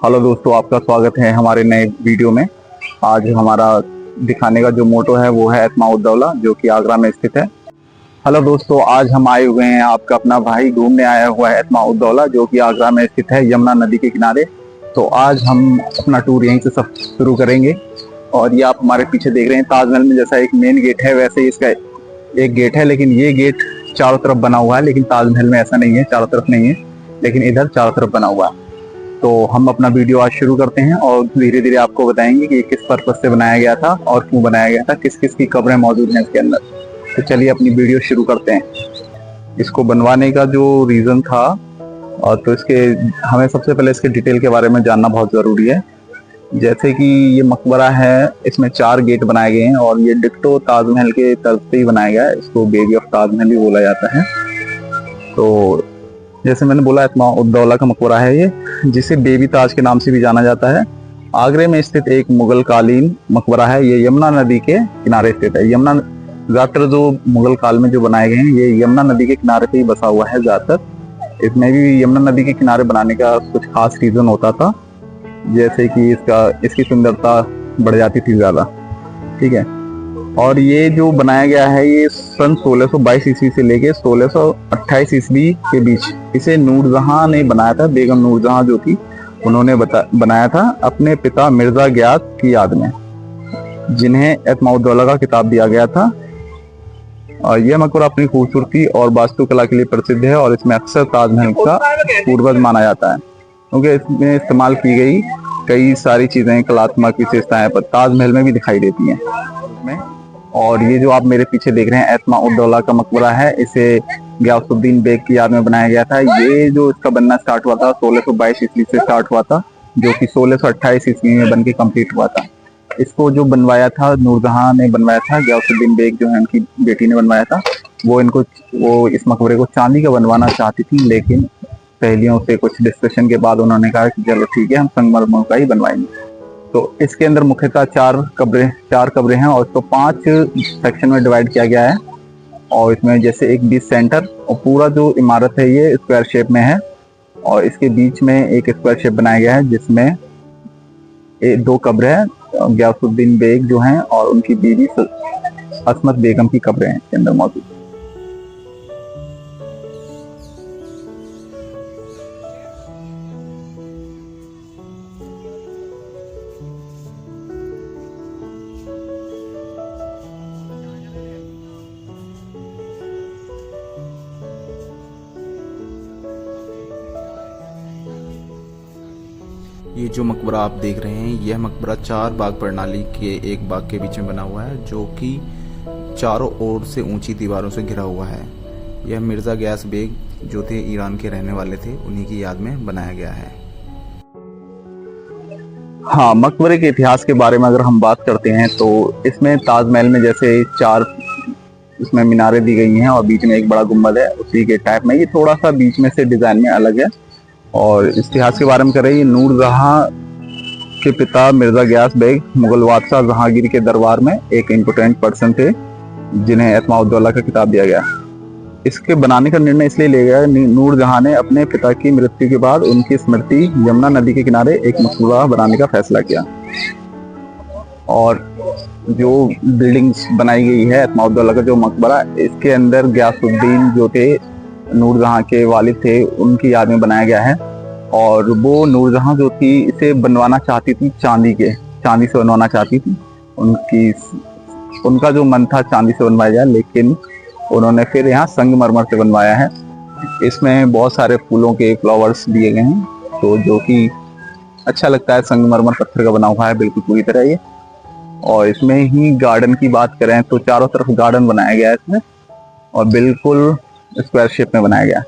Hello दोस्तों, आपका स्वागत है हमारे नए वीडियो में। आज हमारा दिखाने का जो मोटो है वो है एतमाउद्दौला, जो कि आगरा में स्थित है। हेलो दोस्तों, आज हम आए हुए हैं, आपका अपना भाई घूमने आया हुआ है एतमाउद्दौला, जो कि आगरा में स्थित है यमुना नदी के किनारे। तो आज हम अपना टूर यहीं से सब शुरू करेंगे। और ये आप हमारे पीछे देख रहे हैं, ताजमहल में जैसा एक मेन गेट है वैसे ही इसका एक गेट है, लेकिन ये गेट चारों तरफ बना हुआ है। लेकिन ताजमहल में ऐसा नहीं है, चारों तरफ नहीं है, लेकिन इधर चारों तरफ बना हुआ है। तो हम अपना वीडियो आज शुरू करते हैं और धीरे धीरे आपको बताएंगे कि किस पर्पज से बनाया गया था और क्यों बनाया गया था, किस किस की कब्रें मौजूद हैं इसके अंदर। तो चलिए अपनी वीडियो शुरू करते हैं। इसको बनवाने का जो रीज़न था, और तो इसके हमें सबसे पहले इसके डिटेल के बारे में जानना बहुत ज़रूरी है। जैसे कि ये मकबरा है, इसमें 4 गेट बनाए गए हैं और ये डिक्टो ताजमहल के तर्ज पे ही बनाया गया है। इसको बेबी ऑफ ताजमहल भी बोला जाता है। तो जैसे मैंने बोला, एतमाउद्दौला का मकबरा है ये, जिसे बेबी ताज के नाम से भी जाना जाता है। आगरे में स्थित एक मुगल कालीन मकबरा है। ये यमुना नदी के किनारे स्थित है। यमुना ज्यादातर जो मुगल काल में जो बनाए गए हैं, ये यमुना नदी के किनारे पे ही बसा हुआ है ज्यादातर। इसमें भी यमुना नदी के किनारे बनाने का कुछ खास रीजन होता था, जैसे कि इसकी सुंदरता बढ़ जाती थी ज्यादा। ठीक है। और ये जो बनाया गया है, ये सन 1622 ईस्वी से लेके 1628 ईस्वी के बीच इसे नूरजहां ने बनाया था। बेगम नूरजहां जो थी, उन्होंने बनाया था अपने पिता मिर्जा गियास की याद में, जिन्हें एतमाउद्दौला का खिताब दिया गया था। और यह मकबरा अपनी खूबसूरती और वास्तुकला के लिए प्रसिद्ध है और इसमें अक्सर ताजमहल का पूर्वज माना जाता है, क्योंकि इसमें इस्तेमाल की गई कई सारी चीजें, कलात्मक विशेषताएं पर ताजमहल में भी दिखाई देती हैं। और ये जो आप मेरे पीछे देख रहे हैं एतमाउद्दौला का मकबरा है, इसे गियासुद्दीन बेग की याद में बनाया गया था। ये जो इसका बनना स्टार्ट हुआ था 1622 ईस्वी से स्टार्ट हुआ था, जो कि 1628 ईस्वी में बन के कम्प्लीट हुआ था। इसको जो बनवाया था नूरजहां ने बनवाया था, गियासुद्दीन बेग जो है उनकी बेटी ने बनवाया था। वो इस मकबरे को चांदी का बनवाना चाहती थी, लेकिन सहेलियों से कुछ डिस्कशन के बाद उन्होंने कहा कि चलो ठीक है, हम संगमरमर का ही बनवाएंगे। तो इसके अंदर मुख्यतः 4 कब्रें हैं और इसको 5 सेक्शन में डिवाइड किया गया है। और इसमें जैसे एक बीच सेंटर, और पूरा जो इमारत है ये स्क्वायर शेप में है। और इसके बीच में एक स्क्वायर शेप बनाया गया है, जिसमें 2 कब्रें हैं, गियासुद्दीन बेग जो हैं और उनकी बीवी असमत बेगम की कब्रें हैं इसके अंदर मौजूद। ये जो मकबरा आप देख रहे हैं, यह मकबरा 4 बाग प्रणाली के एक बाग के बीच में बना हुआ है, जो कि चारों ओर से ऊंची दीवारों से घिरा हुआ है। यह मिर्जा गियास बेग जो थे ईरान के रहने वाले थे, उन्हीं की याद में बनाया गया है। हाँ, मकबरे के इतिहास के बारे में अगर हम बात करते हैं तो इसमें ताजमहल में जैसे 4 इसमें मीनारें दी गई हैं और बीच में एक बड़ा गुम्बद है, उसी के टाइप में ये थोड़ा सा बीच में से डिजाइन में अलग है। और इतिहास के बारे में करें, ये नूरजहां के पिता मिर्जा गियास बेग मुगल बादशाह जहांगीर के दरबार में एक इम्पोर्टेंट पर्सन थे, जिन्हें एतमाउद्दौला का खिताब दिया गया। इसके बनाने का निर्णय इसलिए लिया गया, नूरजहां ने अपने पिता की मृत्यु के बाद उनकी स्मृति यमुना नदी के किनारे एक मकबरा बनाने का फैसला किया। और जो बिल्डिंग्स बनाई गई है एतमाउद्दौला का जो मकबरा, इसके अंदर गियासुद्दीन जो थे, नूरजहां के वालिद थे, उनकी याद में बनाया गया है। और वो नूरजहां जो थी, इसे बनवाना चाहती थी चांदी से बनवाना चाहती थी। उनका जो मन था चांदी से बनवाया जाए, लेकिन उन्होंने फिर यहाँ संगमरमर से बनवाया है। इसमें बहुत सारे फूलों के फ्लावर्स दिए गए हैं, तो जो कि अच्छा लगता है। संगमरमर पत्थर का बना हुआ है बिल्कुल पूरी तरह ये। और इसमें ही गार्डन की बात करें तो चारों तरफ गार्डन बनाया गया है इसमें, और बिल्कुल स्क्वायर शेप में बनाया गया।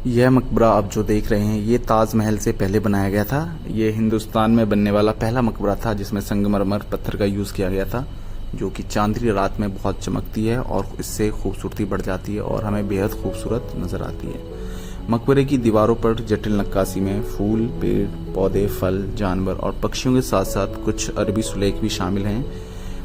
यह मकबरा आप जो देख रहे हैं, ये ताजमहल से पहले बनाया गया था। ये हिंदुस्तान में बनने वाला पहला मकबरा था जिसमें संगमरमर पत्थर का यूज़ किया गया था, जो कि चांदनी रात में बहुत चमकती है और इससे खूबसूरती बढ़ जाती है और हमें बेहद खूबसूरत नजर आती है। मकबरे की दीवारों पर जटिल नक्काशी में फूल, पेड़, पौधे, फल, जानवर और पक्षियों के साथ साथ कुछ अरबी सुलेख भी शामिल हैं।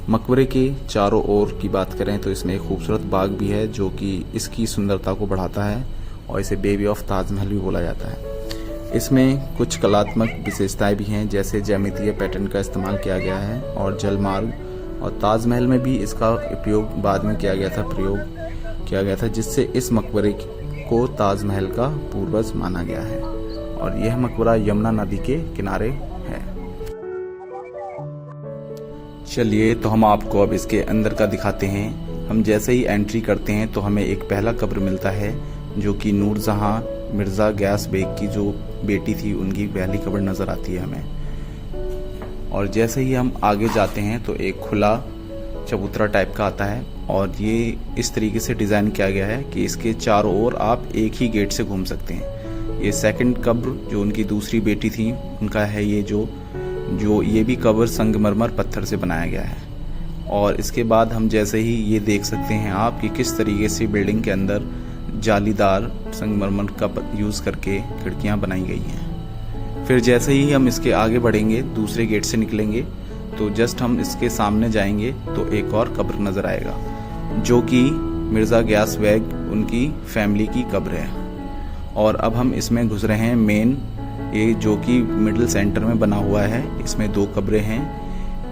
मकबरे के चारों ओर की बात करें तो इसमें एक खूबसूरत बाग भी है, जो कि इसकी सुंदरता को बढ़ाता है और इसे बेबी ऑफ ताजमहल भी बोला जाता है। इसमें कुछ कलात्मक विशेषताएं भी हैं, जैसे ज्यामितीय पैटर्न का इस्तेमाल किया गया है और जलमार्ग, और ताजमहल में भी इसका उपयोग बाद में प्रयोग किया गया था, जिससे इस मकबरे को ताजमहल का पूर्वज माना गया है। और यह मकबरा यमुना नदी के किनारे है। चलिए तो हम आपको अब इसके अंदर का दिखाते हैं। हम जैसे ही एंट्री करते हैं तो हमें एक पहला कब्र मिलता है, जो कि नूरजहां मिर्ज़ा गयास बेग की जो बेटी थी उनकी पहली कब्र नज़र आती है हमें। और जैसे ही हम आगे जाते हैं तो एक खुला चबूतरा टाइप का आता है, और ये इस तरीके से डिज़ाइन किया गया है कि इसके चारों ओर आप एक ही गेट से घूम सकते हैं। ये सेकंड कब्र जो उनकी दूसरी बेटी थी उनका है, ये जो ये भी कब्र संगमरमर पत्थर से बनाया गया है। और इसके बाद हम जैसे ही ये देख सकते हैं आप कि किस तरीके से बिल्डिंग के अंदर जालीदार संगमरमर का यूज़ करके खिड़कियाँ बनाई गई हैं। फिर जैसे ही हम इसके आगे बढ़ेंगे, दूसरे गेट से निकलेंगे, तो जस्ट हम इसके सामने जाएंगे तो एक और कब्र नज़र आएगा, जो कि मिर्ज़ा गयास बेग उनकी फैमिली की कब्र है। और अब हम इसमें घुस रहे हैं मेन, ये जो कि मिडिल सेंटर में बना हुआ है। इसमें दो कब्रें हैं,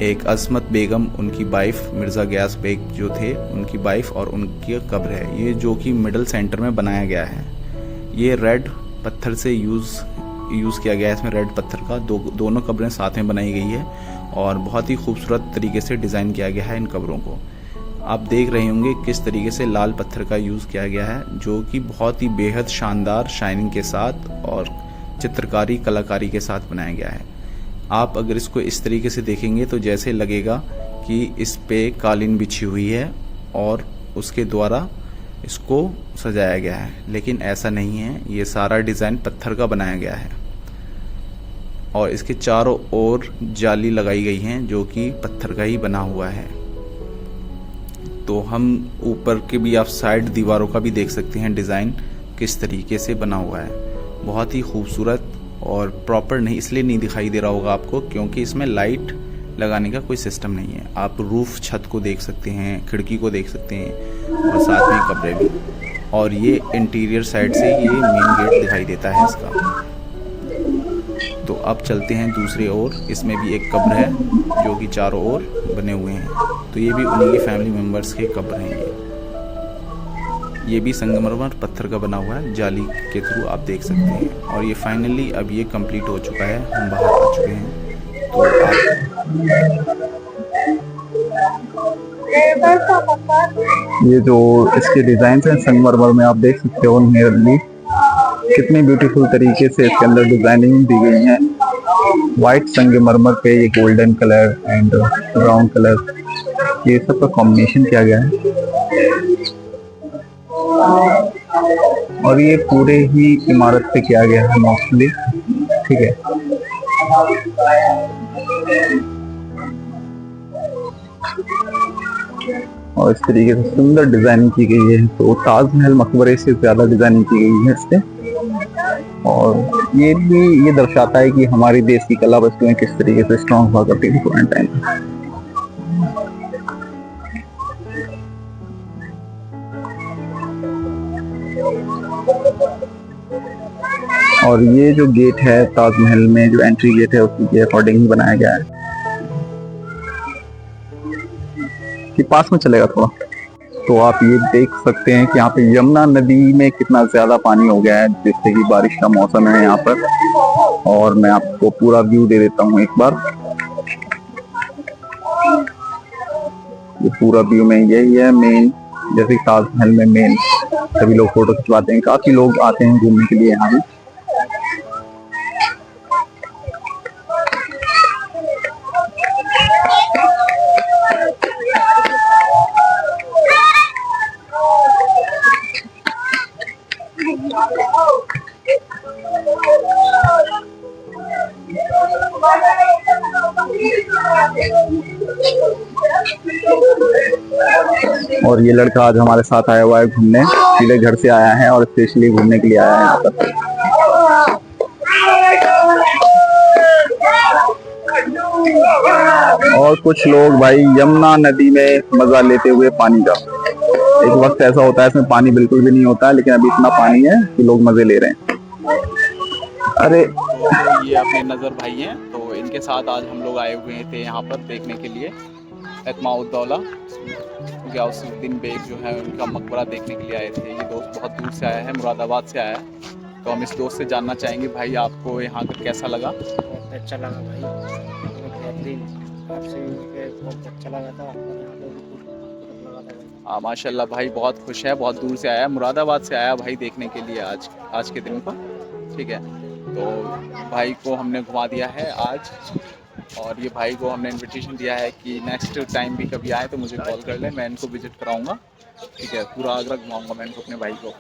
एक असमत बेगम उनकी वाइफ, मिर्ज़ा गयास बेग जो थे उनकी वाइफ, और उनकी कब्र है ये जो कि मिडिल सेंटर में बनाया गया है। ये रेड पत्थर से यूज़ किया गया है, इसमें रेड पत्थर का दोनों कब्रें साथ में बनाई गई है, और बहुत ही खूबसूरत तरीके से डिज़ाइन किया गया है इन कब्रों को। आप देख रहे होंगे किस तरीके से लाल पत्थर का यूज़ किया गया है, जो कि बहुत ही बेहद शानदार शाइनिंग के साथ और चित्रकारी कलाकारी के साथ बनाया गया है। आप अगर इसको इस तरीके से देखेंगे तो जैसे लगेगा कि इस पे कालीन बिछी हुई है और उसके द्वारा इसको सजाया गया है, लेकिन ऐसा नहीं है। ये सारा डिज़ाइन पत्थर का बनाया गया है, और इसके चारों ओर जाली लगाई गई हैं जो कि पत्थर का ही बना हुआ है। तो हम ऊपर के भी आप साइड दीवारों का भी देख सकते हैं डिज़ाइन किस तरीके से बना हुआ है। बहुत ही खूबसूरत और प्रॉपर नहीं इसलिए नहीं दिखाई दे रहा होगा आपको, क्योंकि इसमें लाइट लगाने का कोई सिस्टम नहीं है। आप रूफ छत को देख सकते हैं, खिड़की को देख सकते हैं, और साथ में कमरे भी। और ये इंटीरियर साइड से ये मेन गेट दिखाई देता है इसका। तो अब चलते हैं दूसरी ओर, इसमें भी एक कब्र है जो कि चारों ओर बने हुए हैं, तो ये भी उन्हीं के फैमिली मेम्बर्स के कब्र हैं। ये भी संगमरमर पत्थर का बना हुआ है, जाली के थ्रू आप देख सकते हैं। और ये फाइनली अब ये कंप्लीट हो चुका है, हम बाहर आ चुके हैं। तो ये जो इसके डिजाइन हैं संगमरमर में आप देख सकते हो नियरली कितनी ब्यूटीफुल तरीके से इसके अंदर डिजाइनिंग दी गई है। वाइट संगमरमर पे ये golden colour and brown colour, ये सब का कॉम्बिनेशन किया गया है। और ये पूरे ही इमारत पे किया गया है मोस्टली, ठीक है। और इस तरीके से सुंदर डिजाइनिंग की गई है। तो ताजमहल मकबरे से ज्यादा डिजाइनिंग की गई है इस पे। और ये भी ये दर्शाता है कि हमारी देश की कला वस्तुएं किस तरीके से स्ट्रॉन्ग हुआ करती थी पुराने टाइम में। और ये जो गेट है ताजमहल में, जो एंट्री गेट है उसी के अकॉर्डिंग ही बनाया गया है। कि पास में चलेगा थोड़ा, तो आप ये देख सकते हैं कि यहाँ पे यमुना नदी में कितना ज्यादा पानी हो गया है, जिससे कि बारिश का मौसम है यहाँ पर। और मैं आपको पूरा व्यू दे देता हूँ एक बार। ये पूरा व्यू में यही है मेन, जैसे ताजमहल में मेन सभी लोग फोटो खिंचवाते हैं, काफी लोग आते हैं घूमने के लिए यहाँ भी। और ये लड़का आज हमारे साथ आया हुआ है घूमने, सीधे घर से आया है और स्पेशली घूमने के लिए आया है यहाँ पर। और कुछ लोग भाई यमुना नदी में मजा लेते हुए पानी का। एक वक्त ऐसा होता है इसमें पानी बिल्कुल भी नहीं होता है, लेकिन अभी इतना पानी है कि लोग मजे ले रहे हैं। अरे तो ये अपने नज़र भाई हैं, तो इनके साथ आज हम लोग आए हुए थे यहाँ पर देखने के लिए एतमाउद्दौला, क्योंकि गयासुद्दीन बेग जो है उनका मकबरा देखने के लिए आए थे। ये दोस्त बहुत दूर से आया है, मुरादाबाद से आया है। तो हम इस दोस्त से जानना चाहेंगे, भाई आपको यहाँ का कैसा लगा? बहुत अच्छा लगा भाई, बहुत बेहतरीन। आपसे भी मिलके बहुत अच्छा लगा था और यहाँ पे भी खूब लगा था भाई। हाँ माशाल्लाह भाई बहुत खुश है, बहुत दूर से आया, मुरादाबाद से आया भाई देखने के लिए आज के दिन को। ठीक है, तो भाई को हमने घुमा दिया है आज, और ये भाई को हमने इनविटेशन दिया है कि नेक्स्ट टाइम भी कभी आए तो मुझे कॉल कर ले, मैं इनको विजिट कराऊंगा। ठीक है, पूरा आगरा घुमाऊंगा मैं इनको, अपने भाई को।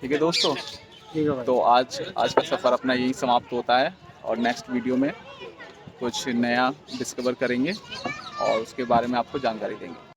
ठीक है दोस्तों, ठीक है भाई। तो आज का सफ़र अपना यही समाप्त होता है, और नेक्स्ट वीडियो में कुछ नया डिस्कवर करेंगे और उसके बारे में आपको जानकारी देंगे।